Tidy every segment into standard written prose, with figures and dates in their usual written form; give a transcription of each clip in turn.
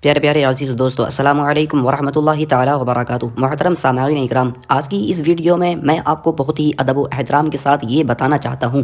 پیارے پیارے عزیز دوستو، السلام علیکم ورحمۃ اللہ تعالی وبرکاتہ۔ محترم سامعین اکرام، آج کی اس ویڈیو میں آپ کو بہت ہی ادب و احترام کے ساتھ یہ بتانا چاہتا ہوں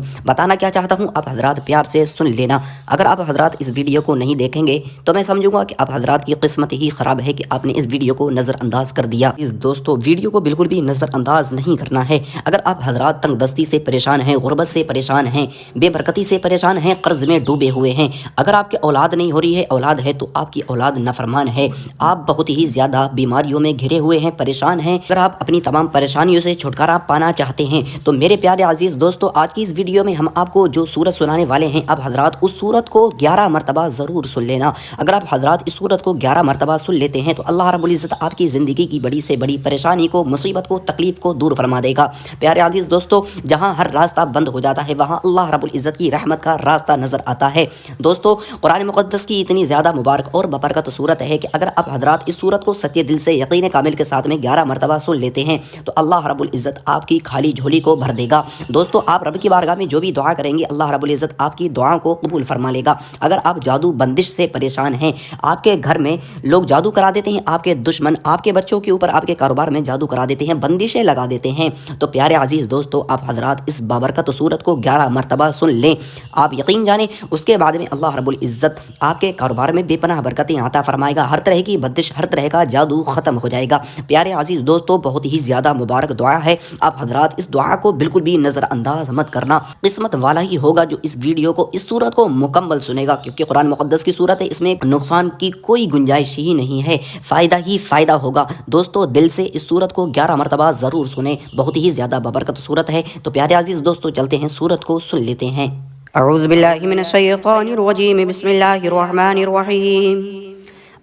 آپ حضرات پیار سے سن لینا۔ اگر آپ حضرات اس ویڈیو کو نہیں دیکھیں گے تو میں سمجھوں گا کہ آپ حضرات کی قسمت ہی خراب ہے کہ آپ نے اس ویڈیو کو نظر انداز کر دیا۔ اس دوستو، ویڈیو کو بالکل بھی نظر انداز نہیں کرنا ہے۔ اگر آپ حضرات تنگ دستی سے پریشان ہیں، غربت سے پریشان ہیں، بے برکتی سے پریشان ہیں، قرض میں ڈوبے ہوئے ہیں، اگر آپ کی اولاد نہیں ہو رہی ہے، اولاد ہے تو آپ کی اولاد نافرمان ہے، آپ بہت ہی زیادہ بیماریوں میں گھرے ہوئے ہیں، پریشان ہیں، اگر آپ اپنی تمام پریشانیوں سے چھٹکارا پانا چاہتے ہیں تو میرے پیارے عزیز دوستو، آج کی اس ویڈیو میں ہم آپ کو جو سورت سنانے والے ہیں، آپ حضرات اس سورت کو 11 مرتبہ ضرور سن لینا۔ اگر آپ حضرات اس سورت کو 11 مرتبہ سن لیتے ہیں تو اللہ رب العزت آپ کی زندگی کی بڑی سے بڑی پریشانی کو، مصیبت کو، تکلیف کو دور فرما دے گا۔ پیارے عزیز دوستو، جہاں ہر راستہ بند ہو جاتا ہے وہاں اللہ رب العزت کی رحمت کا راستہ نظر آتا ہے۔ دوستو، قرآن مقدس کی اتنی زیادہ مبارک اور ببرکت صورت ہے کہ اگر آپ حضرات اس صورت کو سچے دل سے یقین کامل کے ساتھ میں 11 مرتبہ سن لیتے ہیں تو اللہ رب العزت آپ کی خالی جھولی کو بھر دے گا۔ دوستو، آپ رب کی بارگاہ میں جو بھی دعا کریں گے اللہ رب العزت آپ کی دعاؤں کو قبول فرما لے گا۔ اگر آپ جادو بندش سے پریشان ہیں، آپ کے گھر میں لوگ جادو کرا دیتے ہیں، آپ کے دشمن آپ کے بچوں کے اوپر، آپ کے کاروبار میں جادو کرا دیتے ہیں، بندشیں لگا دیتے ہیں، تو پیارے عزیز دوستو، آپ حضرات اس بابرکت صورت کو 11 مرتبہ سن لیں۔ آپ یقین جانیں اس کے بعد میں اللہ رب العزت آپ کے کاروبار میں بے پناہ برکتیں عطا فرمائے گا، ہر طرح کی بندش، ہر طرح کا جادو ختم ہو جائے گا۔ پیارے عزیز دوستو، بہت ہی زیادہ مبارک دعا ہے، آپ حضرات اس دعا کو بالکل بھی نظر انداز مت کرنا۔ قسمت والا ہی ہوگا جو اس ویڈیو کو، اس سورت کو مکمل سنے گا، کیونکہ قرآن مقدس کی سورت ہے، اس میں نقصان کی کوئی گنجائش ہی نہیں ہے، فائدہ ہی فائدہ ہوگا۔ دوستو، دل سے اس سورت کو 11 مرتبہ ضرور سنیں، بہت ہی زیادہ ببرکت سورت ہے۔ تو پیارے عزیز دوستو، چلتے ہیں سورت کو سن لیتے ہیں۔ اعوذ باللہ من الشیطان الرجیم، بسم اللہ الرحمن الرحیم۔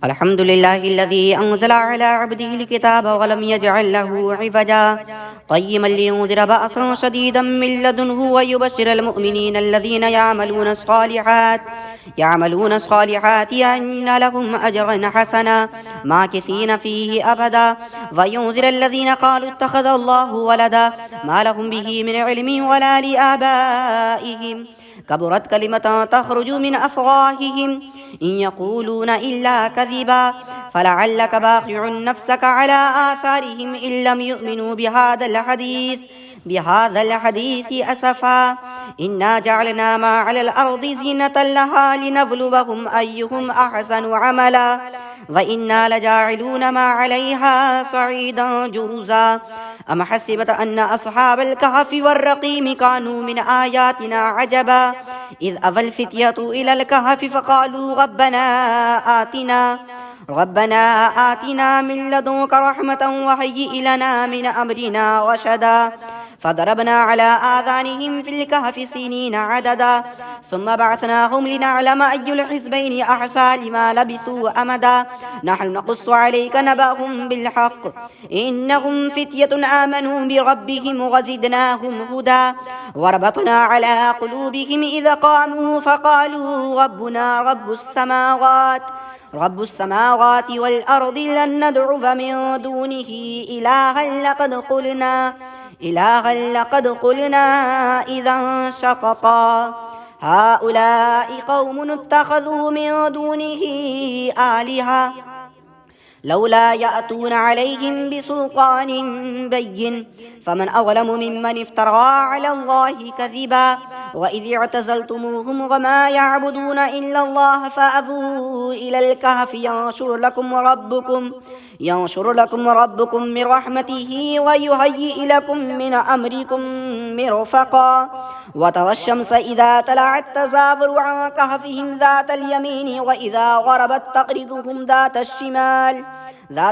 الحمد لله الذي أنزل على عبده الكتاب ولم يجعل له عوجا قيما لينذر بأسا شديدا من لدنه ويبشر المؤمنين الذين يعملون الصالحات أن لهم أجرا حسنا ماكثين فيه أبدا وينذر الذين قالوا اتخذ الله ولدا ما لهم به من علم ولا لآبائهم كبرت كلمة تخرج من أفواههم إن يقولون إلا كذبا فلعلك باخع نفسك على آثارهم إن لم يؤمنوا بهذا الحديث أسفا إنا جعلنا ما على الأرض زينة لها لنبلوهم أيهم أحسن عملا وإنا لجاعلون ما عليها صعيدا جرزا أم حسبت أن أصحاب الكهف والرقيم كانوا من آياتنا عجبا إذ أوى الفتية إلى الكهف فقالوا ربنا آتنا من لدنك رحمة وهيئ لنا من أمرنا رشدا فضربنا على آذانهم في الكهف سنين عددا ثم بعثناهم لنعلم أي الحزبين أحصى لما لبثوا أمدا نحن نقص عليك نبأهم بالحق إنهم فتية آمنوا بربهم وزدناهم هدى وربطنا على قلوبهم إذا قاموا فقالوا ربنا رب السماوات والأرض لن ندعو من دونه إلها لقد قلنا إذا شططا هؤلاء قوم اتخذوا من دونه آلهة لولا يأتون عليهم بسلطان بين فمن أظلم ممن افترى على الله كذبا وإذ اعتزلتموهم وما يعبدون إلا الله فأووا إلى الكهف ينشر لكم ربكم من رحمته ويهيئ لكم من أمركم مرفقا وترى الشمس إذا طلعت تزاور عن كهفهم ذات اليمين وإذا غربت تقرضهم ذات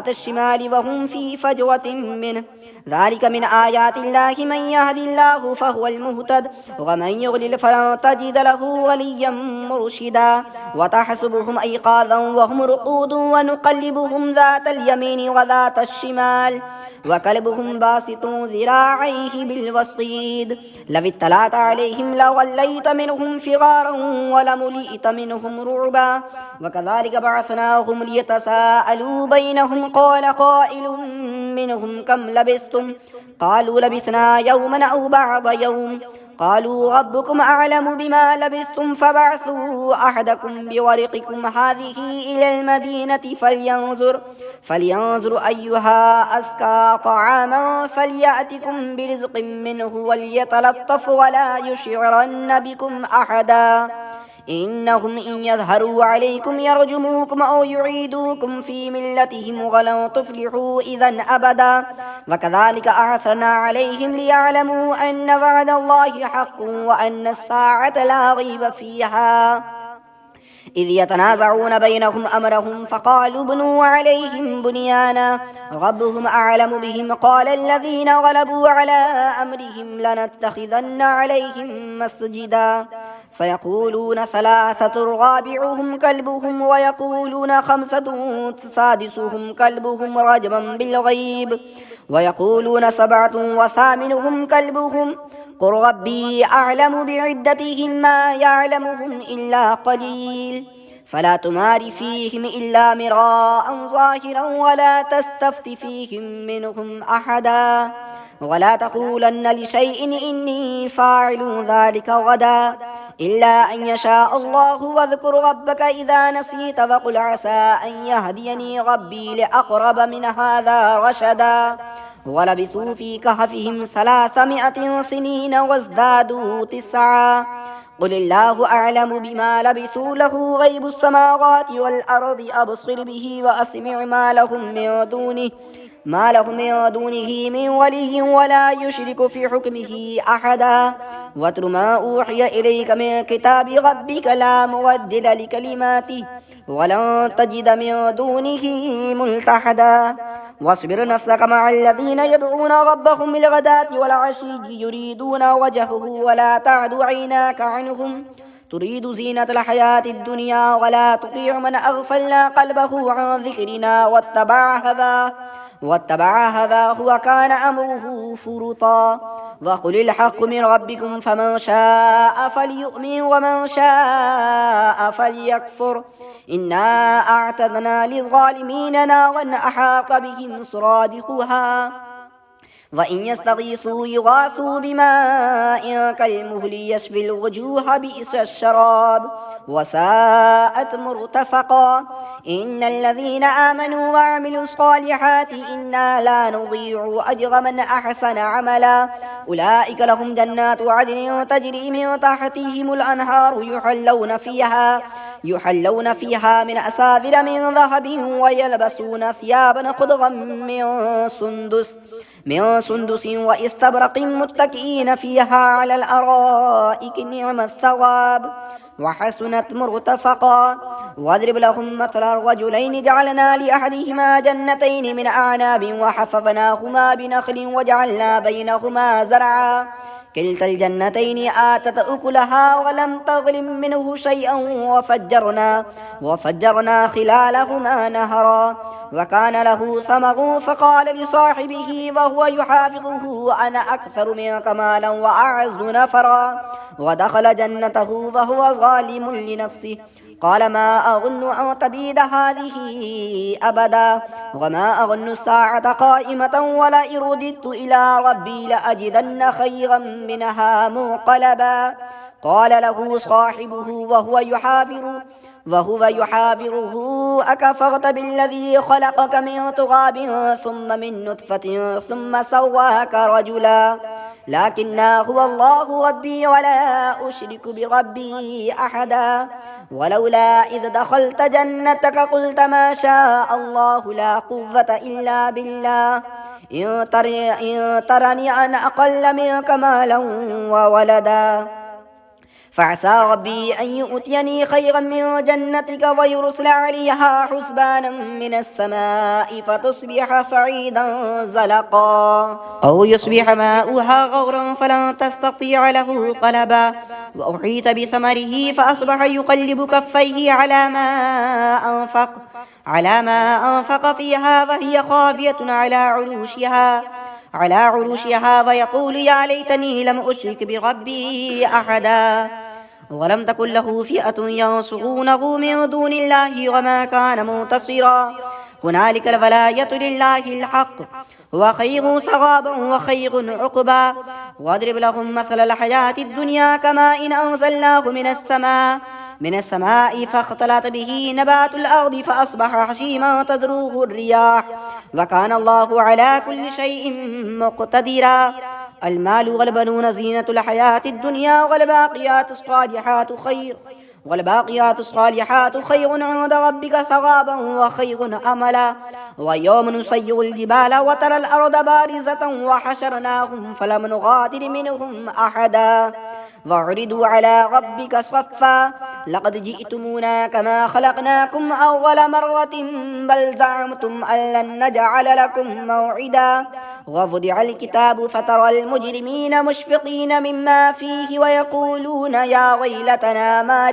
الشمال وهم في فجوة منه ذلك من آيات الله من يهد الله فهو المهتد ومن يضلل فلن تجد له وليا مرشدا وتحسبهم أيقاظا وهم رقود ونقلبهم ذات اليمين وذات الشمال وكلبهم باسط ذراعيه بالوصيد لو اطلعت عليهم لوليت منهم فرارا ولملئت منهم رعبا وكذلك بعثناهم ليتساءلوا بينهم قال قائل منهم كم لبثتم قالوا لبثنا يوما أو بعض يوم قالوا ربكم أعلم بما لبثتم فبعثوا أحدكم بورقكم هذه إلى المدينة فلينظر أيها أزكى طعاما فليأتكم برزق منه وليتلطف ولا يشعرن بكم أحدا إنهم إن يظهروا عليكم يرجموكم أو يعيدوكم في ملتهم ولن تفلحوا إذا أبدا وكذلك أعثرنا عليهم ليعلموا أن وعد الله حق وأن الساعة لا ريب فيها إذ يتنازعون بينهم أمرهم فقالوا ابنوا عليهم بنيانا ربهم أعلم بهم قال الذين غلبوا على أمرهم لنتخذن عليهم مسجدا سيقولون ثلاثة رابعهم كلبهم ويقولون خمسة سادسهم كلبهم رجما بالغيب ويقولون سبعة وثامنهم كلبهم قل ربي أعلم بعدتهم ما يعلمهم إلا قليل فلا تمار فيهم إلا مراء ظاهرا ولا تستفت فيهم منهم أحدا ولا تقولن لشيء إني فاعل ذلك غدا إلا أن يشاء الله واذكر ربك إذا نسيت وقل عسى أن يهديني ربي لأقرب من هذا رشدا ولبثوا في كهفهم 300 سنين وازدادوا 9 قل الله أعلم بما لبثوا له غيب السماوات والأرض أبصر به وأسمع ما لهم من دونه من ولي ولا يشرك في حكمه أحدا واتل ما أوحي إليك من كتاب ربك لا مبدل لكلماته ولن تجد من دونه ملتحدا واصبر نفسك مع الذين يدعون ربهم بالغداة والعشي يريدون وجهه ولا تعد عيناك عنهم تريد زينة الحياة الدنيا ولا تطيع من أغفلنا قلبه عن ذكرنا واتبع هذا وكان أمره فرطا وقل الحق من ربكم فمن شاء فليؤمن ومن شاء فليكفر إنا أعتدنا للظالمين نارا أحاط بهم سرادقها وإن يستغيثوا يغاثوا بماء كالمهل يشفي الوجوه بئس الشراب وساءت مرتفقا إن الذين آمنوا وعملوا الصالحات إنا لا نضيع أجر من أحسن عملا أولئك لهم جنات عدن تجري من تحتهم الأنهار يحلون فيها من أساور من ذهب ويلبسون ثيابا خضرا من سندس واستبرق متكئين فيها على الأرائك نعم الثواب وحسنت مرتفقا واضرب لهم مثل الرجلين جعلنا لأحدهما جنتين من أعناب وحففناهما بنخل وجعلنا بينهما زرعا كلتا الجنتين آتت أكلها ولم تظلم منه شيئا وفجرنا خلالهما نهرا وكان له ثمر فقال لصاحبه وهو يحافظه أنا أكثر منك مالا وأعز نفرا ودخل جنته وهو ظالم لنفسه قال ما أظن أن تبيد هذه أبدا وما أظن الساعة قائمة ولئن رددت إلى ربي لأجدن خيرا منها منقلبا قال له صاحبه وهو يحاوره أكفرت بالذي خلقك من تراب ثم من نطفة ثم سواك رجلا لكن هو الله ربي ولا أشرك بربي أحدا ولولا إذ دخلت جنتك قلت ما شاء الله لا قوة إلا بالله إن ترني أنا أقل منك مالا وولدا فعسى ربي أن يؤتيني خيرا من جنتك ويرسل عليها حسبانا من السماء فتصبح صعيدا زلقا أو يصبح ماؤها غورا فلن تستطيع له قلبا وأحيط بثمره فأصبح يقلب كفيه على ما أنفق فيها وهي خاوية على عروشها ويقول يا ليتني لم أشرك بربي أحدا ولم تكن له فئة ينصرونه من دون الله وما كان منتصرا هنالك الولاية لله الحق هو خير ثوابا وخير عقبا. واضرب لهم مثل الحياة الدنيا كماء إن أنزلناه من السماء فاختلط به نبات الأرض فأصبح حشيما تذروه الرياح وكان الله على كل شيء مقتدرا. المال والبنون زينة الحياة الدنيا والباقيات الصالحات خير عند ربك ثوابا وخير أملا. ويوم نسير الجبال وترى الأرض بارزة وحشرناهم فلم نغادر منهم أحدا وعرضوا على ربك صفا لقد جئتمونا كما خلقناكم أول مرة بل زعمتم أن لن نجعل لكم موعدا. ووضع الكتاب فترى المجرمين مشفقين مما فيه ويقولون يا ويلتنا ما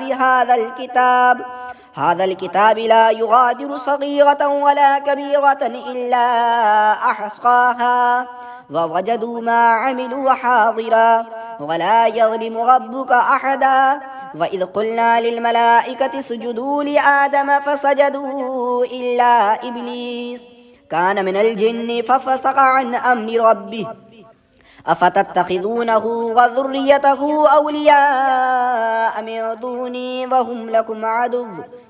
هذا الكتاب لا يغادر صغيرة ولا كبيرة إلا أحصاها ووجدوا ما عملوا حاضرا ولا يظلم ربك أحدا. وإذ قلنا للملائكة اسجدوا لآدم فسجدوا إلا إبليس كان من الجن ففسق عن أمر ربه أفتتخذونه وذريته أولياء من دوني وهم لكم عدو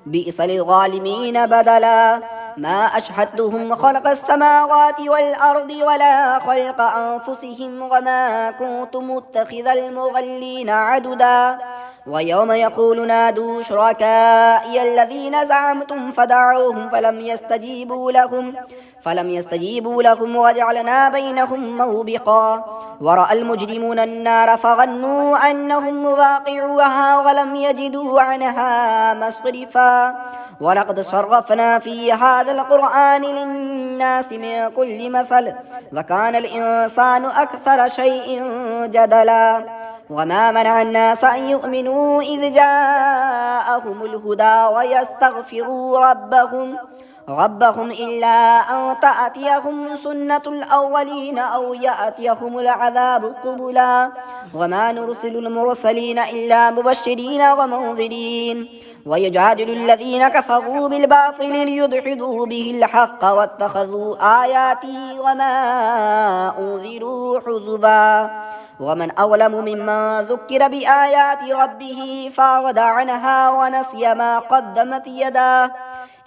بئس للظالمين بدلا. ما أشهدتهم خلق السماوات والأرض ولا خلق أنفسهم وما كنت متخذ المضلين عددا. ويوم يقول نادوا شركائي الذين زعمتم فدعوهم فلم يستجيبوا لهم وجعلنا بينهم موبقا. ورأى المجرمون النار فظنوا أنهم مواقعوها ولم يجدوا عنها مصرفا. ولقد صرفنا في هذا القرآن للناس من كل مثل وكان الإنسان أكثر شيء جدلا. وما منع الناس أن يؤمنوا إذ جاءهم الهدى ويستغفروا ربهم إلا أن تأتيهم سنة الأولين أو يأتيهم العذاب قبلا. وما نرسل المرسلين إلا مبشرين ومنذرين ويجادل الذين كفروا بالباطل ليدحضوا به الحق واتخذوا آياتي وما أنذروا حزبا. ومن أظلم ممن ذكر بآيات ربه فأعرض عنها ونسي ما قدمت يداه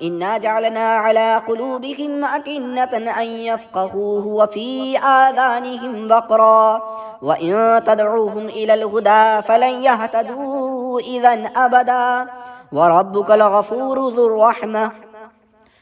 إنا جعلنا على قلوبهم أكنة أن يفقهوه وفي آذانهم وقرا وإن تدعوهم إلى الهدى فلن يهتدوا إذا أبدا. وربك لغفور ذو الرحمة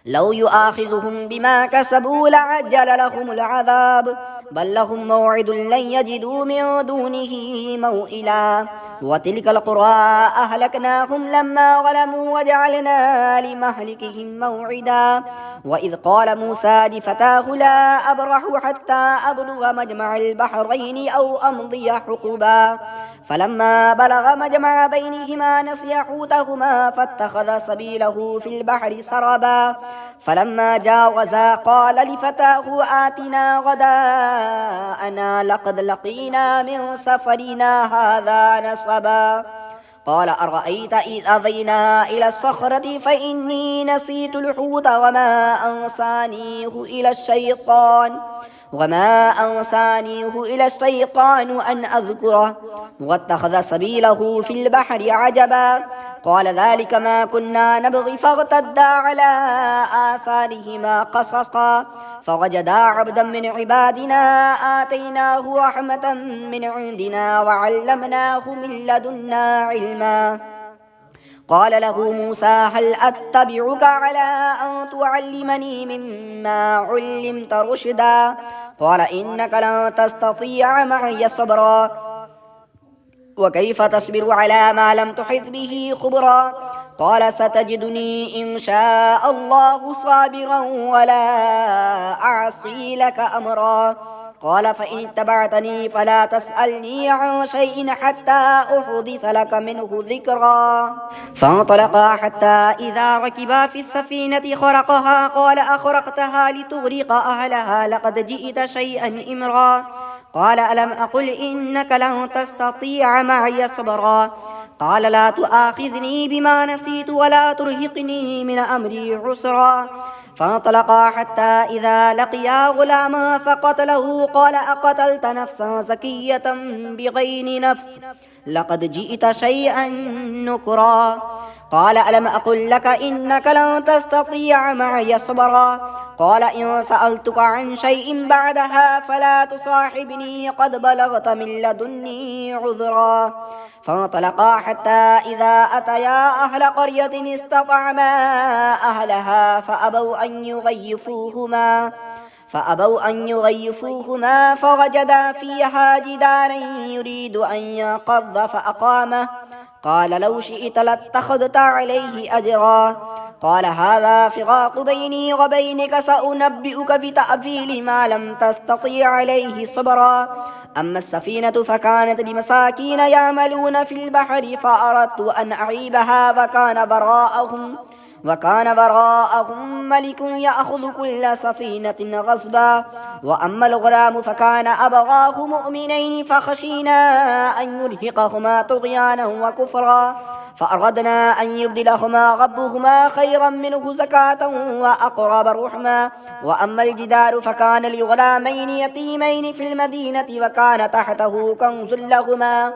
لو يؤاخذهم بما كسبوا لعجل لهم العذاب بل لهم موعد لن يجدوا من دونه موئلا. وتلك القرى أهلكناهم لما ظلموا وجعلنا لمهلكهم موعدا. وإذ قال موسى لفتاه لا أبرح حتى أبلغ مجمع البحرين أو أمضي حقبا فلما بلغ مجمع بينهما نسي حوتهما فاتخذ سبيله في البحر سربا فلما جاوزا قال لفتاه آتنا غداءنا لقد لقينا من سفرنا هذا نصبا قال أرأيت إذ أوينا إلى الصخرة فإني نسيت الحوت وما أنسانيه إلى الشيطان أن أذكره واتخذ سبيله في البحر عجبا قال ذلك ما كنا نبغي فارتدا على آثارهما قصصا فوجدا عبدا من عبادنا آتيناه رحمة من عندنا وعلمناه من لدنا علما قال له موسى هل أتبعك على أن تعلمني مما علمت رشدا قال إنك لن تستطيع معي صبرا وكيف تصبر على ما لم تحط به خبرا قال ستجدني إن شاء الله صابرا ولا أعصي لك أمرا قال فإن اتبعتني فلا تسألني عن شيء حتى أحدث لك منه ذكرا فانطلقا حتى إذا ركبا في السفينة خرقها قال أخرقتها لتغرق أهلها لقد جئت شيئا إمرا قال ألم أقل إنك لن تستطيع معي صبرا قال لا تؤاخذني بما نسيت ولا ترهقني من أمري عسرا فانطلقا حتى إذا لقيا غلاما فقتله قال أقتلت نفسا زكية بغير نفس لقد جئت شيئا نكرا. قال ألم أقل لك إنك لن تستطيع معي صبرا. قال إن سألتك عن شيء بعدها فلا تصاحبني قد بلغت من لدني عذرا. فانطلقا حتى إذا أتيا أهل قرية استطعما أهلها فأبوا أن يغيفوهما فوجدا فيها جدارا يريد أن ينقض فأقامه. قال لو شئت لاتخذت عليه أجرا. قال هذا فراق بيني وبينك سأنبئك بتأويل ما لم تستطيع عليه صبرا. أما السفينة فكانت لمساكين يعملون في البحر فأردت أن أعيبها وكان براءهم ملك يأخذ كل سفينة غصبا. وأما الغلام فكان أبواه مؤمنين فخشينا أن يرهقهما طغيانا وكفرا فأردنا أن يبدلهما ربهما خيرا منه زكاة وأقرب رحما. وأما الجدار فكان لغلامين يتيمين في المدينة وكان تحته كنز لهما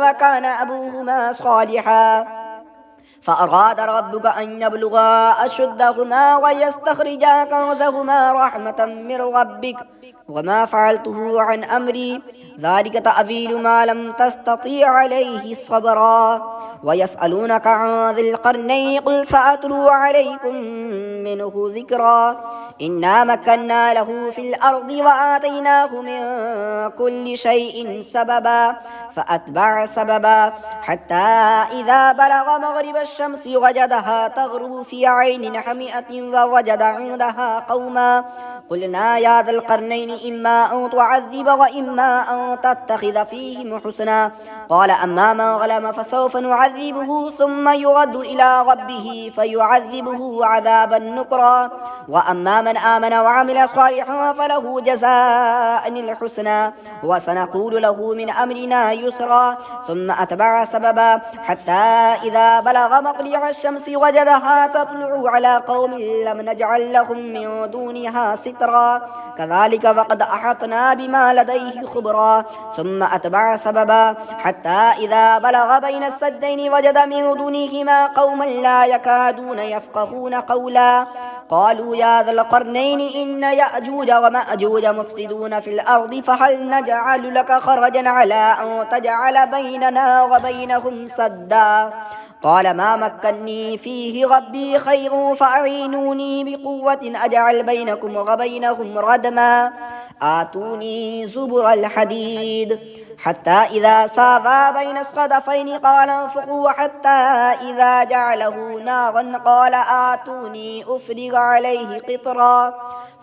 وكان أبوهما صالحا فأراد ربك أن يبلغا أشدهما ويستخرجا كنزهما رحمة من ربك وما فعلته عن أمري ذلك تأويل ما لم تستطيع عليه صبرا. ويسألونك عن ذي القرنين قل سأتلو عليكم منه ذكرا. إنا مكنا له في الأرض وآتيناه من كل شيء سببا فأتبع سببا حتى إذا بلغ مغرب الشمس وجدها تغرب في عين حمئة ووجد عندها قوما قلنا يا ذا القرنين إما أن تعذب وإما أن تتخذ فيهم حسنا. قال أما من ظلم فسوف نعذبه ثم يرد إلى ربه فيعذبه عذابا نكرا. وأما من آمن وعمل صالحا فله جزاء الحسنى وسنقول له من أمرنا يسرا. ثم أتبع سببا حتى إذا بلغ مطلع الشمس وجدها تطلع على قوم لم نجعل لهم من دونها سترا كذلك وقد أحطنا بما لديه خبرا. ثم أتبع سببا حتى إذا بلغ بين السدين وجد من دونهما قوما لا يكادون يفقهون قولا قالوا يا ذا القرنين إن يأجوج ومأجوج مفسدون في الأرض فهل نجعل لك خرجا على أن تجعل بيننا وبينهم سدا. قال ما مكني فيه ربي خير فأعينوني بقوة أجعل بينكم وبينهم ردما آتوني زبر الحديد حتى إذا ساوى بين الصدفين قال انفخوا حتى إذا جعله نارا قال آتوني أفرغ عليه قطرا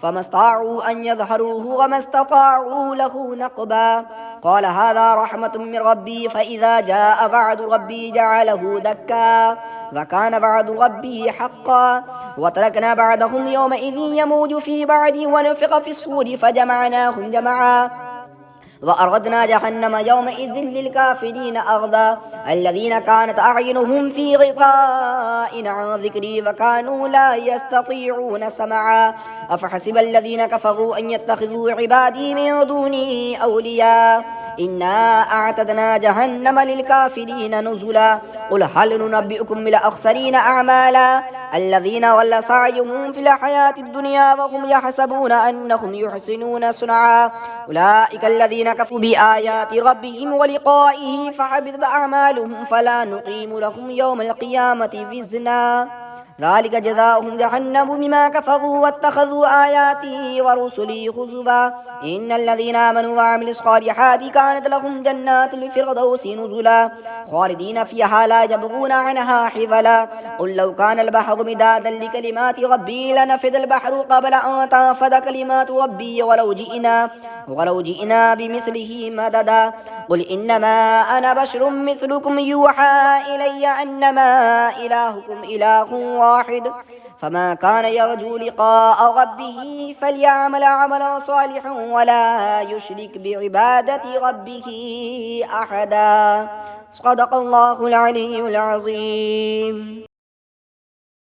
فما استطاعوا أن يظهروه وما استطاعوا له نقبا. قال هذا رحمة من ربي فإذا جاء وعد ربي جعله دكا وكان وعد ربي حقا. وتركنا بعدهم يومئذ يموج في بعد ونفخ في الصور فجمعناهم جمعا وأردنا جهنم يومئذ للكافرين أغضا الذين كانت أعينهم في غطاء عن ذكري وكانوا لا يستطيعون سمعا. أفحسب الذين كفروا أن يتخذوا عبادي من دوني أولياء إنا أعتدنا جهنم للكافرين نزلا. قل هل ننبئكم بالأخسرين أعمالا الذين ضل سعيهم في الحياة الدنيا وهم يحسبون أنهم يحسنون صنعا أولئك الذين كفروا بآيات ربهم ولقائه فحبطت أعمالهم فلا نقيم لهم يوم القيامة وزنا ذلك جزاؤهم جهنم بما كفروا واتخذوا آياتي ورسلي هزوا إن الذين آمنوا وعملوا الصالحات كانت لهم جنات الفردوس نزلا خالدين فيها لا يبغون عنها حولا. قل لو كان البحر مدادا لكلمات ربي لنفد البحر قبل أن تنفد كلمات ربي ولو جئنا بمثله مددا. قل إنما أنا بشر مثلكم يوحى إلي أنما إلهكم إله واحد فما كان يرجو لقاء ربه فليعمل عملا صالحا ولا يشرك بعبادة ربه أحدا. صدق الله العلي العظيم.